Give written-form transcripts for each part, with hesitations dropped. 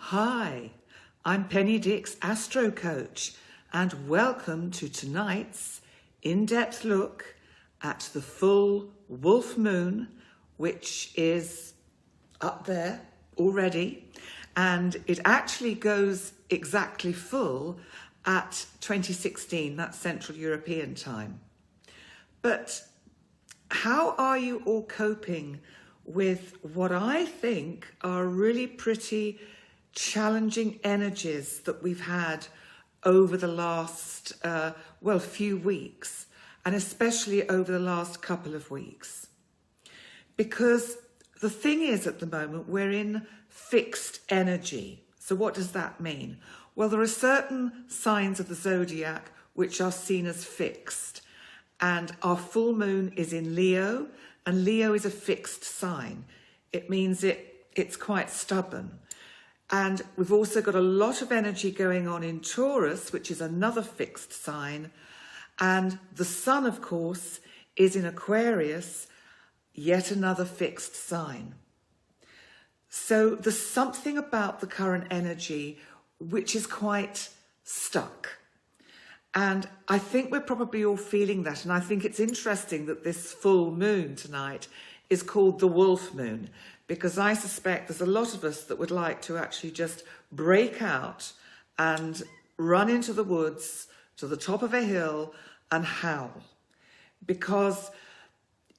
Hi, I'm Penny Dick's AstroCoach, and welcome to tonight's in-depth look at the full wolf moon, which is up there already, and it actually goes exactly full at 2016, that's Central European time. But how are you all coping with what I think are really pretty challenging energies that we've had over the last, few weeks, and especially over the last couple of weeks? Because the thing is, at the moment, we're in fixed energy. So what does that mean? Well, there are certain signs of the zodiac which are seen as fixed. And our full moon is in Leo, and Leo is a fixed sign. It means it's quite stubborn. And we've also got a lot of energy going on in Taurus, which is another fixed sign. And the sun, of course, is in Aquarius, yet another fixed sign. So there's something about the current energy which is quite stuck. And I think we're probably all feeling that. And I think it's interesting that this full moon tonight is called the wolf moon, because I suspect there's a lot of us that would like to actually just break out and run into the woods to the top of a hill and howl, because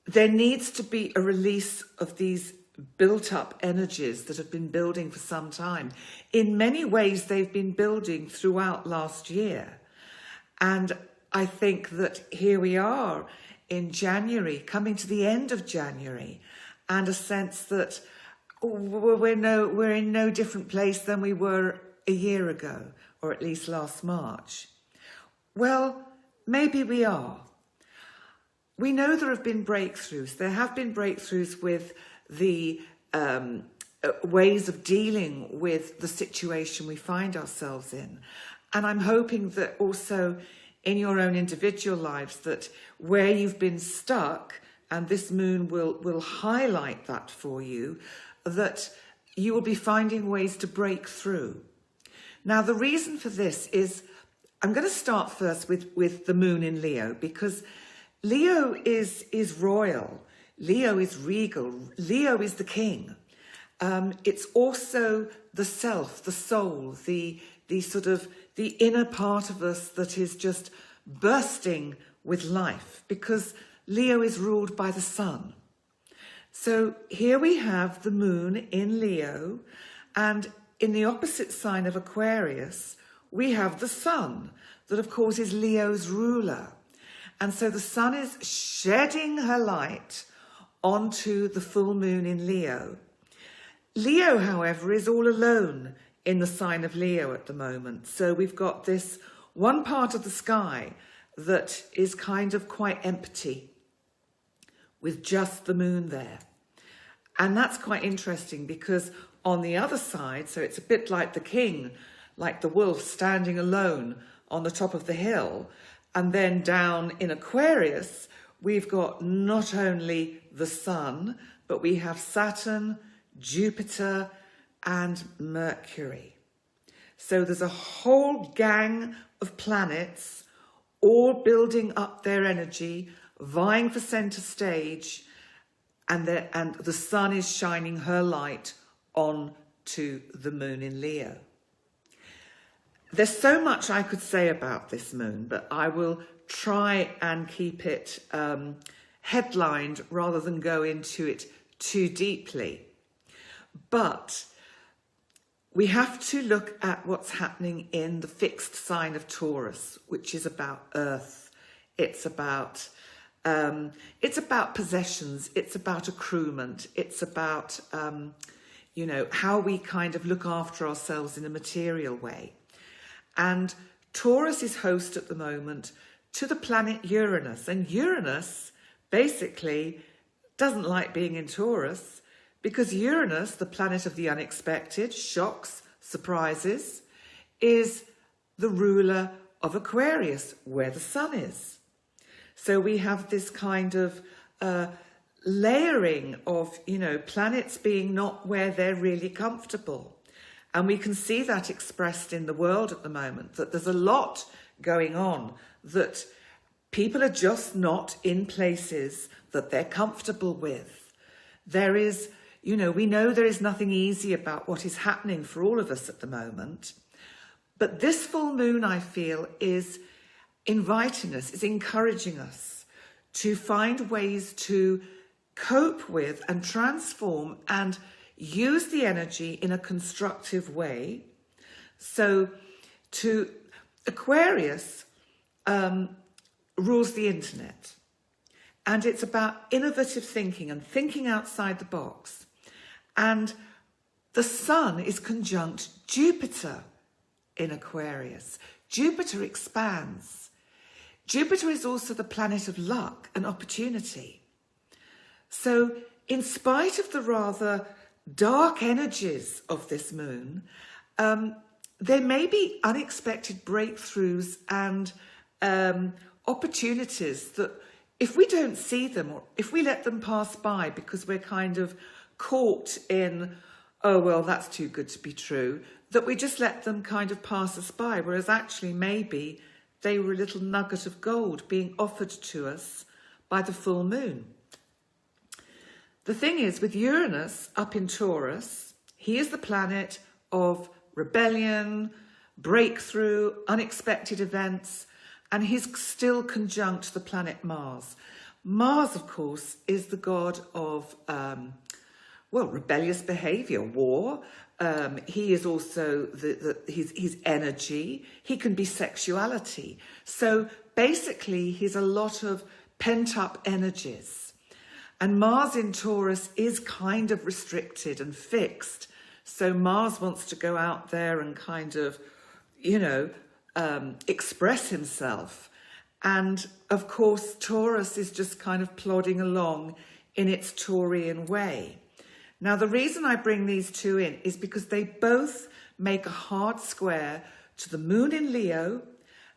there needs to be a release of these built up energies that have been building for some time. In many ways, they've been building throughout last year. And I think that here we are in January, coming to the end of January, and a sense that we're in no different place than we were a year ago, or at least last March. Well, maybe we are. We know there have been breakthroughs. There have been breakthroughs with the ways of dealing with the situation we find ourselves in. And I'm hoping that also in your own individual lives, that where you've been stuck, and this moon will highlight that for you, that you will be finding ways to break through. Now, the reason for this is, I'm going to start first with the moon in Leo, because Leo is royal. Leo is regal. Leo is the king. It's also the self, the soul, the sort of the inner part of us that is just bursting with life, because Leo is ruled by the sun. So here we have the moon in Leo, and in the opposite sign of Aquarius, we have the sun, that of course is Leo's ruler. And so the sun is shedding her light onto the full moon in Leo. Leo, however, is all alone in the sign of Leo at the moment. So we've got this one part of the sky that is kind of quite empty, with just the moon there. And that's quite interesting, because on the other side, so it's a bit like the king, like the wolf standing alone on the top of the hill. And then down in Aquarius, we've got not only the sun, but we have Saturn, Jupiter, and Mercury. So there's a whole gang of planets all building up their energy, vying for center stage, and the sun is shining her light on to the moon in Leo. There's so much I could say about this moon, but I will try and keep it headlined rather than go into it too deeply. But we have to look at what's happening in the fixed sign of Taurus, which is about earth. It's about possessions. It's about accruement. It's about, how we kind of look after ourselves in a material way. And Taurus is host at the moment to the planet Uranus. And Uranus basically doesn't like being in Taurus, because Uranus, the planet of the unexpected, shocks, surprises, is the ruler of Aquarius, where the sun is. So we have this kind of layering of, planets being not where they're really comfortable. And we can see that expressed in the world at the moment, that there's a lot going on, that people are just not in places that they're comfortable with. There is, you know, we know there is nothing easy about what is happening for all of us at the moment. But this full moon, I feel, is inviting us, is encouraging us to find ways to cope with and transform and use the energy in a constructive way. So to Aquarius rules the internet. And it's about innovative thinking and thinking outside the box. And the sun is conjunct Jupiter in Aquarius. Jupiter expands. Jupiter is also the planet of luck and opportunity. So in spite of the rather dark energies of this moon, there may be unexpected breakthroughs and opportunities that if we don't see them, or if we let them pass by because we're kind of caught in, oh, well, that's too good to be true, that we just let them kind of pass us by, whereas actually maybe they were a little nugget of gold being offered to us by the full moon. The thing is, with Uranus up in Taurus, he is the planet of rebellion, breakthrough, unexpected events, and he's still conjunct the planet Mars. Mars, of course, is the god of, rebellious behaviour, war. He is also his energy. He can be sexuality. So basically, he's a lot of pent-up energies. And Mars in Taurus is kind of restricted and fixed. So Mars wants to go out there and kind of, express himself. And of course, Taurus is just kind of plodding along in its Taurian way. Now, the reason I bring these two in is because they both make a hard square to the moon in Leo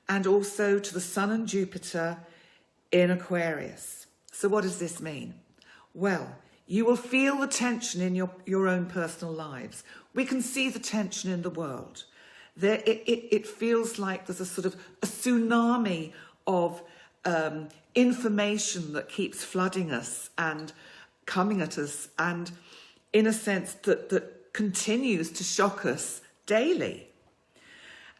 and also to the sun and Jupiter in Aquarius. So what does this mean? Well, you will feel the tension in your own personal lives. We can see the tension in the world. It feels like there's a sort of a tsunami of information that keeps flooding us and coming at us, and in a sense that continues to shock us daily.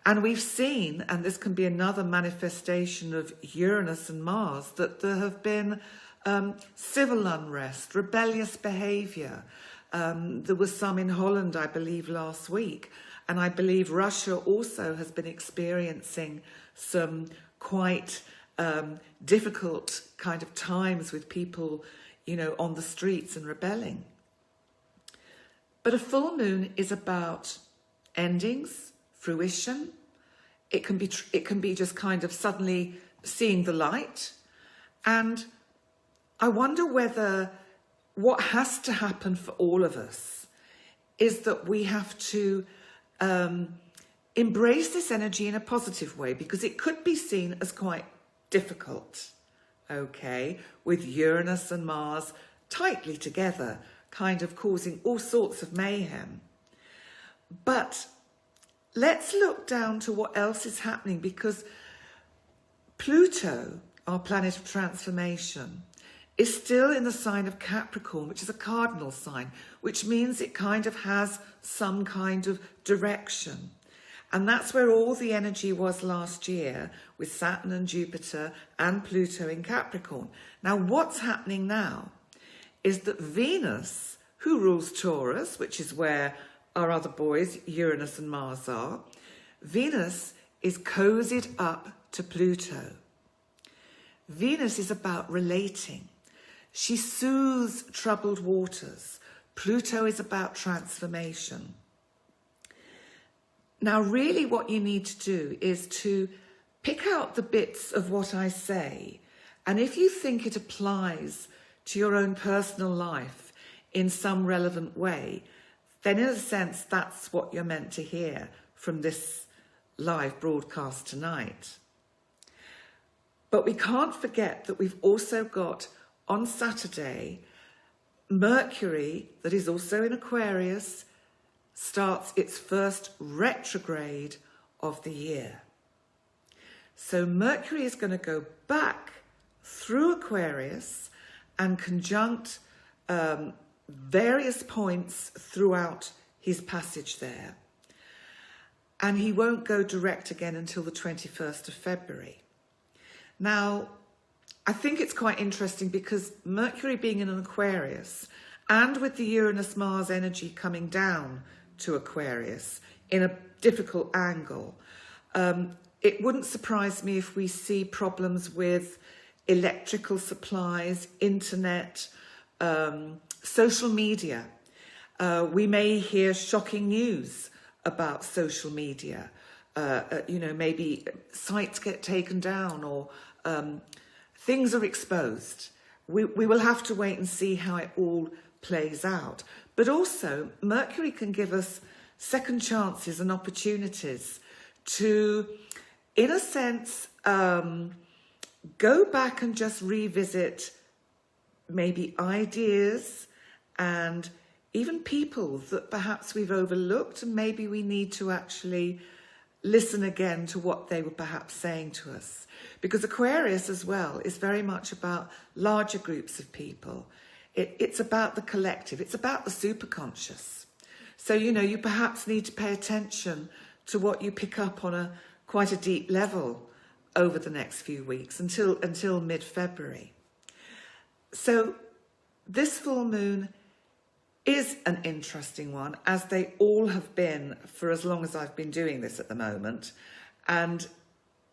And we've seen, and this can be another manifestation of Uranus and Mars, that there have been civil unrest, rebellious behaviour. There was some in Holland, I believe, last week. And I believe Russia also has been experiencing some quite difficult kind of times with people, on the streets and rebelling. But a full moon is about endings, fruition. It can be just kind of suddenly seeing the light. And I wonder whether what has to happen for all of us is that we have to embrace this energy in a positive way, because it could be seen as quite difficult, okay, with Uranus and Mars tightly together, kind of causing all sorts of mayhem. But let's look down to what else is happening, because Pluto, our planet of transformation, is still in the sign of Capricorn, which is a cardinal sign, which means it kind of has some kind of direction. And that's where all the energy was last year with Saturn and Jupiter and Pluto in Capricorn. Now, what's happening now is that Venus, who rules Taurus, which is where our other boys, Uranus and Mars, are, Venus is cozied up to Pluto. Venus is about relating. She soothes troubled waters. Pluto is about transformation. Now, really what you need to do is to pick out the bits of what I say, and if you think it applies to your own personal life in some relevant way, then in a sense that's what you're meant to hear from this live broadcast tonight. But we can't forget that we've also got on Saturday Mercury, that is also in Aquarius, starts its first retrograde of the year. So Mercury is going to go back through Aquarius and conjunct various points throughout his passage there. And he won't go direct again until the 21st of February. Now, I think it's quite interesting because Mercury being in an Aquarius and with the Uranus-Mars energy coming down to Aquarius in a difficult angle, it wouldn't surprise me if we see problems with electrical supplies, internet, social media. We may hear shocking news about social media. Maybe sites get taken down or things are exposed. We will have to wait and see how it all plays out. But also, Mercury can give us second chances and opportunities to, in a sense, go back and just revisit maybe ideas and even people that perhaps we've overlooked, and maybe we need to actually listen again to what they were perhaps saying to us. Because Aquarius as well is very much about larger groups of people. It's about the collective. It's about the superconscious. So, you perhaps need to pay attention to what you pick up on quite a deep level over the next few weeks until mid-February. So this full moon is an interesting one, as they all have been for as long as I've been doing this at the moment. And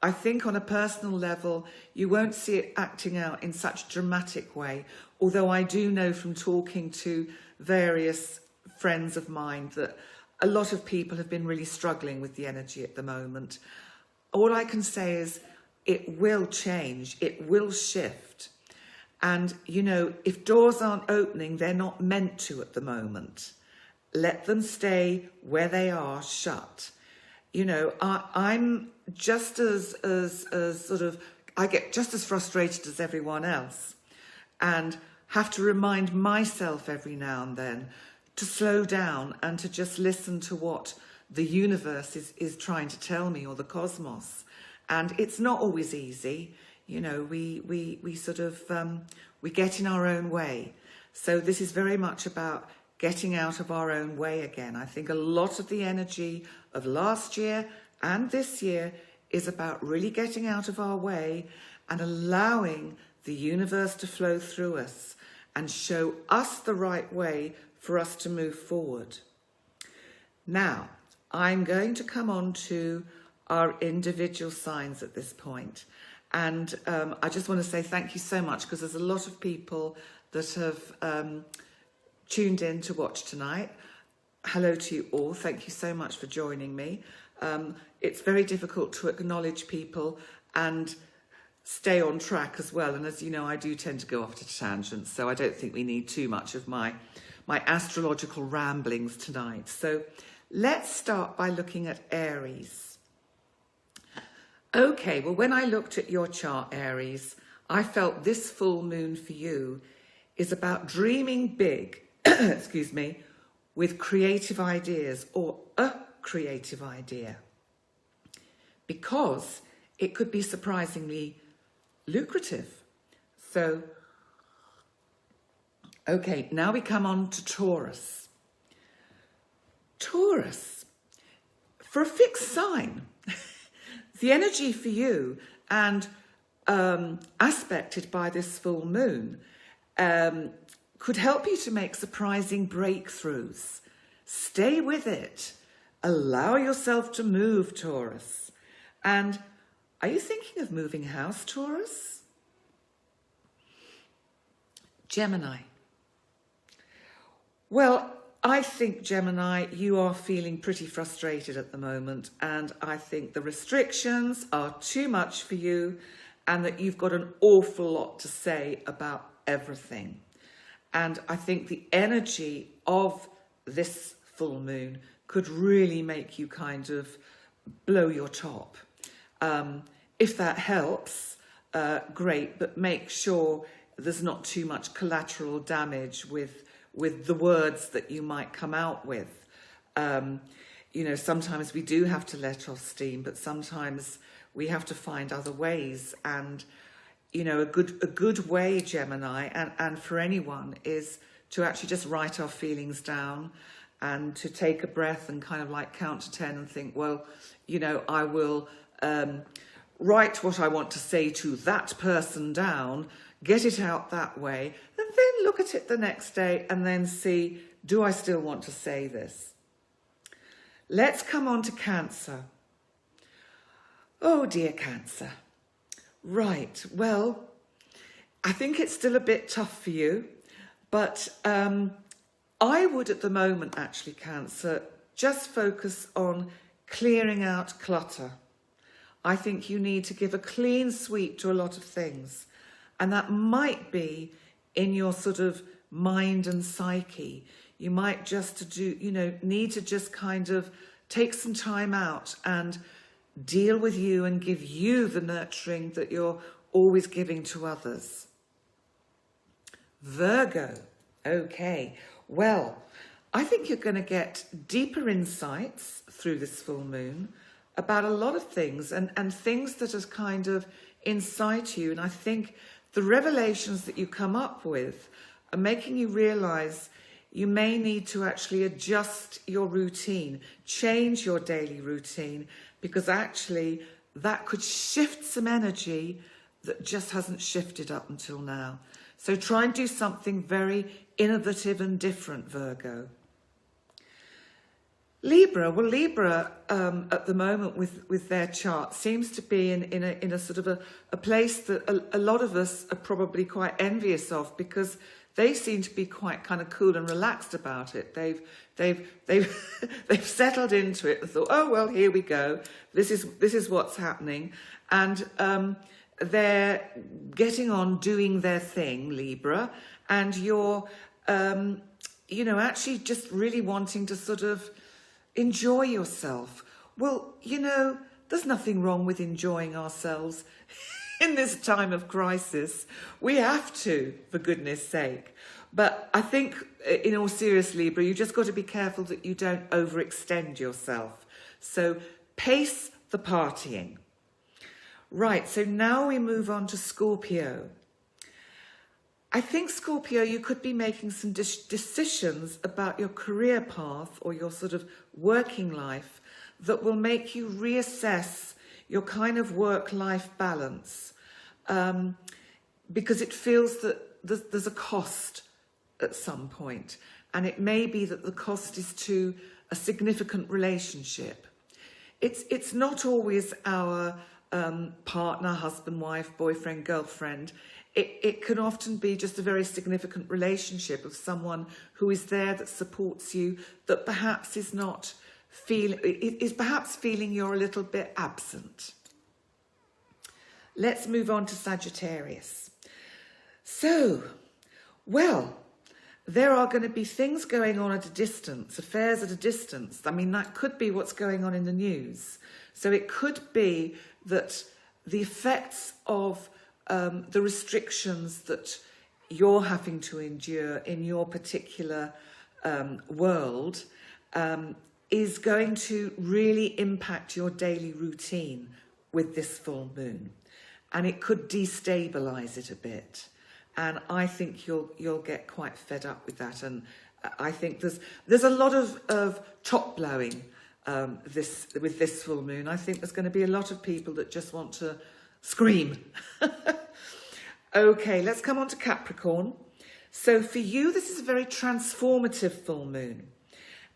I think on a personal level, you won't see it acting out in such a dramatic way, although I do know from talking to various friends of mine that a lot of people have been really struggling with the energy at the moment. All I can say is it will change, it will shift. And, if doors aren't opening, they're not meant to at the moment. Let them stay where they are, shut. I'm just as I get just as frustrated as everyone else, and have to remind myself every now and then to slow down and to just listen to what the universe is trying to tell me, or the cosmos. And it's not always easy. We get in our own way. So this is very much about getting out of our own way again. I think a lot of the energy of last year and this year is about really getting out of our way and allowing the universe to flow through us and show us the right way for us to move forward. Now, I'm going to come on to our individual signs at this point. And I just want to say thank you so much, because there's a lot of people that have tuned in to watch tonight. Hello to you all. Thank you so much for joining me. It's very difficult to acknowledge people and stay on track as well. And as you know, I do tend to go off to tangents, so I don't think we need too much of my astrological ramblings tonight. So let's start by looking at Aries. Okay, well, when I looked at your chart, Aries, I felt this full moon for you is about dreaming big, excuse me, with creative ideas, or a creative idea, because it could be surprisingly lucrative. So, okay, now we come on to Taurus. Taurus, for a fixed sign, the energy for you and aspected by this full moon could help you to make surprising breakthroughs. Stay with it. Allow yourself to move, Taurus. And are you thinking of moving house, Taurus? Gemini. Well, I think, Gemini, you are feeling pretty frustrated at the moment, and I think the restrictions are too much for you, and that you've got an awful lot to say about everything. And I think the energy of this full moon could really make you kind of blow your top. If that helps, great, but make sure there's not too much collateral damage with the words that you might come out with. You know, sometimes we do have to let off steam, but sometimes we have to find other ways. And, you know, a good way, Gemini, and for anyone, is to actually just write our feelings down and to take a breath and kind of like count to 10 and think, well, you know, I will write what I want to say to that person down, get it out that way, and then look at it the next day and then see, do I still want to say this? Let's come on to Cancer. Oh dear, Cancer. Right, well, I think it's still a bit tough for you, but I would at the moment, actually, Cancer, just focus on clearing out clutter. I think you need to give a clean sweep to a lot of things. And that might be in your sort of mind and psyche. You might just need to just kind of take some time out and deal with you and give you the nurturing that you're always giving to others. Virgo. Okay. Well, I think you're going to get deeper insights through this full moon about a lot of things and things that has kind of incite you. And I think the revelations that you come up with are making you realize you may need to actually adjust your routine, change your daily routine, because actually that could shift some energy that just hasn't shifted up until now. So try and do something very innovative and different, Virgo. Libra, well, Libra at the moment with their chart seems to be in a sort of a place that a lot of us are probably quite envious of, because they seem to be quite kind of cool and relaxed about it. They've they've settled into it and thought, oh well, here we go. This is what's happening, and they're getting on doing their thing, Libra, and you're actually just really wanting to sort of enjoy yourself. Well, there's nothing wrong with enjoying ourselves in this time of crisis. We have to, for goodness sake. But I think, in all seriousness, Libra, you just got to be careful that you don't overextend yourself. So pace the partying. Right, so now we move on to Scorpio. I think, Scorpio, you could be making some decisions about your career path or your sort of working life that will make you reassess your kind of work-life balance, because it feels that there's a cost at some point, and it may be that the cost is to a significant relationship. It's not always our partner, husband, wife, boyfriend, girlfriend. It can often be just a very significant relationship of someone who is there, that supports you, that perhaps is perhaps feeling you're a little bit absent. Let's move on to Sagittarius. So, well, there are going to be things going on at a distance, affairs at a distance. I mean, that could be what's going on in the news. So it could be that the effects of the restrictions that you're having to endure in your particular world is going to really impact your daily routine with this full moon, and it could destabilize it a bit. And I think you'll get quite fed up with that. And I think there's a lot of top blowing with this full moon. I think there's going to be a lot of people that just want to scream. Okay, let's come on to Capricorn. So for you, this is a very transformative full moon.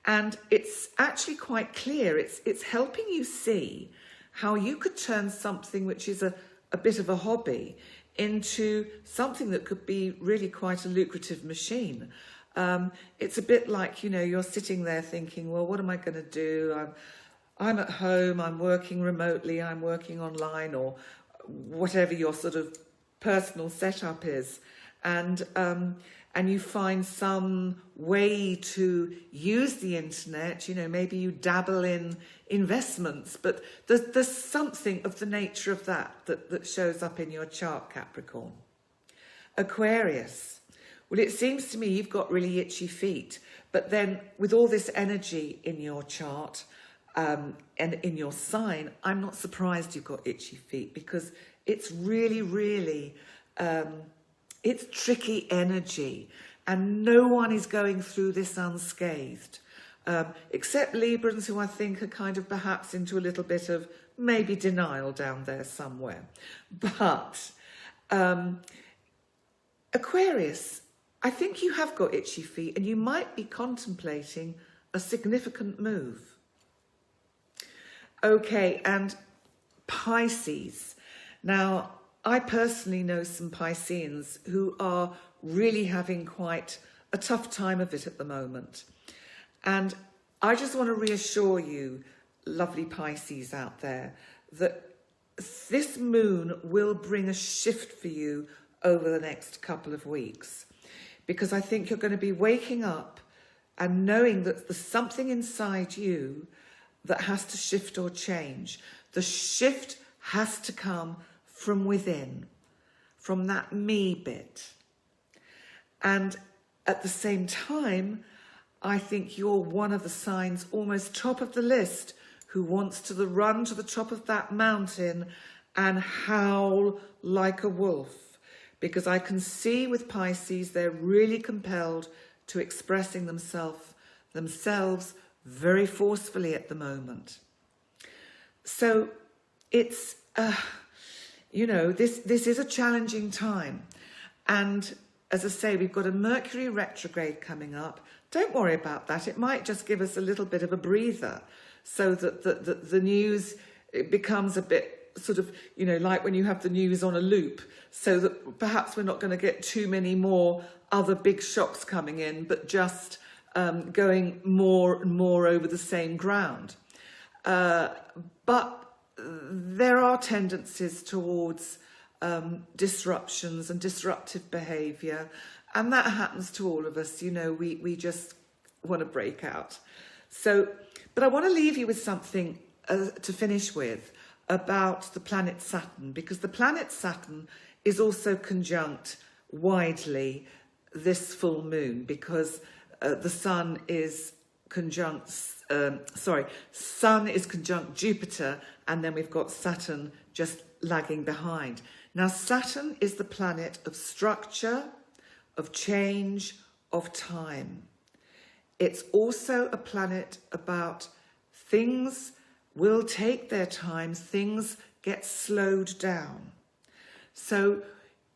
And it's actually quite clear. It's helping you see how you could turn something which is a bit of a hobby into something that could be really quite a lucrative machine. It's a bit like, you're sitting there thinking, well, what am I going to do? I'm at home, I'm working remotely, I'm working online, or whatever your sort of personal setup is. And you find some way to use the internet, maybe you dabble in investments, but there's something of the nature of that shows up in your chart, Capricorn. Aquarius. Well, it seems to me you've got really itchy feet, but then with all this energy in your chart and in your sign, I'm not surprised you've got itchy feet, because it's really, really, it's tricky energy, and no one is going through this unscathed, except Librans, who I think are kind of perhaps into a little bit of maybe denial down there somewhere. But Aquarius, I think you have got itchy feet, and you might be contemplating a significant move. Okay, and Pisces. Now, I personally know some Pisceans who are really having quite a tough time of it at the moment. And I just want to reassure you, lovely Pisces out there, that this moon will bring a shift for you over the next couple of weeks. Because I think you're going to be waking up and knowing that there's something inside you that has to shift or change. The shift has to come from within, from that me bit. And at the same time, I think you're one of the signs almost top of the list who wants to run to the top of that mountain and howl like a wolf. Because I can see with Pisces, they're really compelled to expressing themselves very forcefully at the moment. So it's, you know, this is a challenging time. And as I say, we've got a Mercury retrograde coming up. Don't worry about that. It might just give us a little bit of a breather so that the news, it becomes a bit sort of, you know, like when you have the news on a loop, so that perhaps we're not going to get too many more other big shocks coming in, but just going more and more over the same ground. But there are tendencies towards disruptions and disruptive behaviour, and that happens to all of us. You know, we just want to break out. So, but I want to leave you with something to finish with about the planet Saturn, because the planet Saturn is also conjunct widely this full moon, because the Sun is conjunct, Sun is conjunct Jupiter, and then we've got Saturn just lagging behind. Now, Saturn is the planet of structure, of change, of time. It's also a planet about things will take their time, things get slowed down. So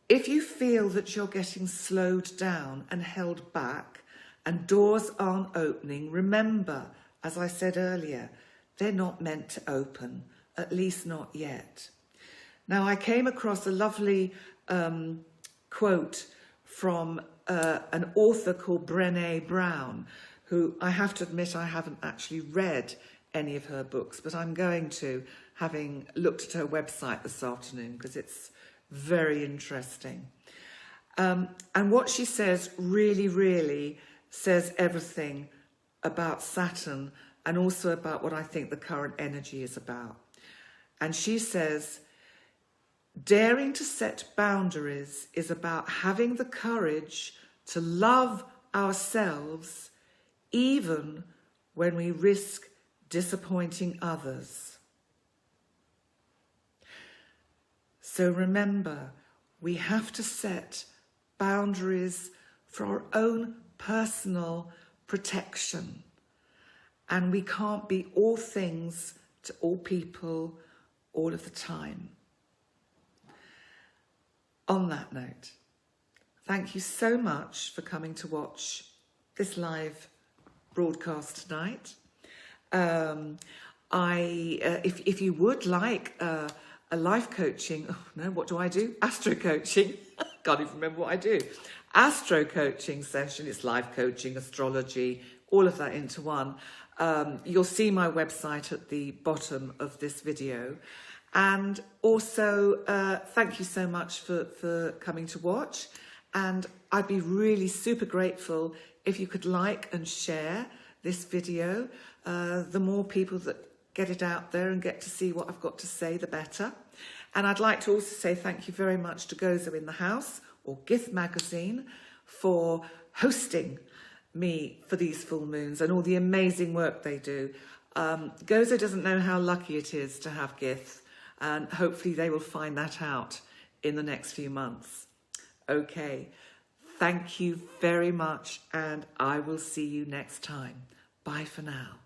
if you feel that you're getting slowed down and held back and doors aren't opening, remember, as I said earlier, they're not meant to open, at least not yet. Now, I came across a lovely quote from an author called Brené Brown, who I have to admit I haven't actually read any of her books, but I'm going to, having looked at her website this afternoon, because it's very interesting. And what she says really, really says everything about Saturn, and also about what I think the current energy is about. And she says, daring to set boundaries is about having the courage to love ourselves even when we risk disappointing others. So remember, we have to set boundaries for our own personal protection. And we can't be all things to all people all of the time. On that note, thank you so much for coming to watch this live broadcast tonight. If you would like a life coaching, oh no, what do I do? AstroCoaching. Can't even remember what I do. AstroCoaching session. It's life coaching, astrology, all of that into one. You'll see my website at the bottom of this video. And also, thank you so much for coming to watch. And I'd be really super grateful if you could like and share this video. The more people that get it out there and get to see what I've got to say, the better. And I'd like to also say thank you very much to Gozo in the House, or GIF Magazine, for hosting me for these full moons and all the amazing work they do. Gozo doesn't know how lucky it is to have gifts, and hopefully they will find that out in the next few months. Okay, thank you very much, and I will see you next time. Bye for now.